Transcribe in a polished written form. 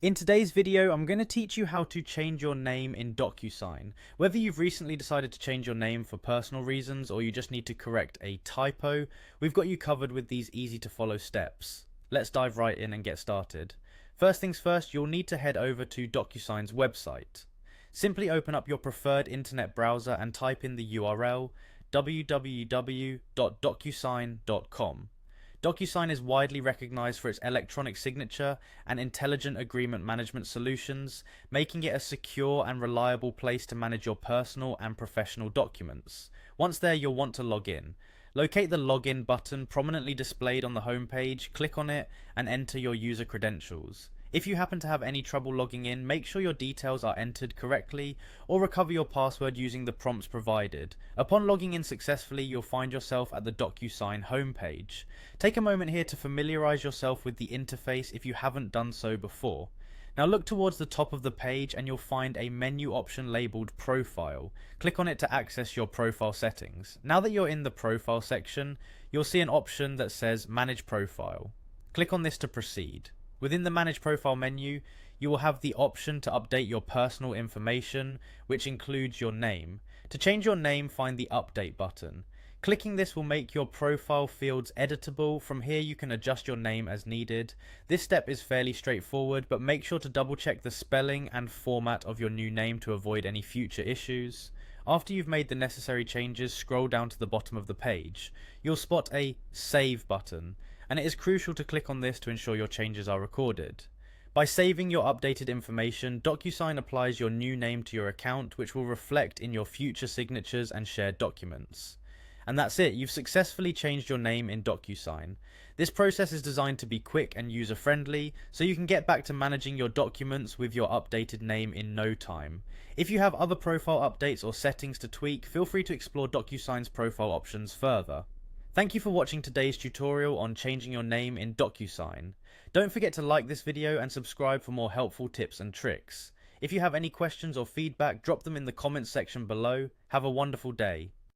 In today's video, I'm going to teach you how to change your name in Docusign. Whether you've recently decided to change your name for personal reasons or you just need to correct a typo, we've got you covered with these easy to follow steps. Let's dive right in and get started. First things first, you'll need to head over to Docusign's website. Simply open up your preferred internet browser and type in the URL www.docusign.com. Docusign is widely recognized for its electronic signature and intelligent agreement management solutions, making it a secure and reliable place to manage your personal and professional documents. Once there, you'll want to log in. Locate the login button prominently displayed on the homepage, click on it, and enter your user credentials. If you happen to have any trouble logging in, make sure your details are entered correctly or recover your password using the prompts provided. Upon logging in successfully, you'll find yourself at the Docusign homepage. Take a moment here to familiarize yourself with the interface if you haven't done so before. Now look towards the top of the page and you'll find a menu option labeled Profile. Click on it to access your profile settings. Now that you're in the Profile section, you'll see an option that says Manage Profile. Click on this to proceed. Within the Manage Profile menu, you will have the option to update your personal information, which includes your name. To change your name, find the Update button. Clicking this will make your profile fields editable. From here, you can adjust your name as needed. This step is fairly straightforward, but make sure to double check the spelling and format of your new name to avoid any future issues. After you've made the necessary changes, scroll down to the bottom of the page. You'll spot a Save button, and it is crucial to click on this to ensure your changes are recorded. By saving your updated information, Docusign applies your new name to your account, which will reflect in your future signatures and shared documents. And that's it, you've successfully changed your name in Docusign. This process is designed to be quick and user-friendly, so you can get back to managing your documents with your updated name in no time. If you have other profile updates or settings to tweak, feel free to explore Docusign's profile options further. Thank you for watching today's tutorial on changing your name in Docusign. Don't forget to like this video and subscribe for more helpful tips and tricks. If you have any questions or feedback, drop them in the comments section below. Have a wonderful day.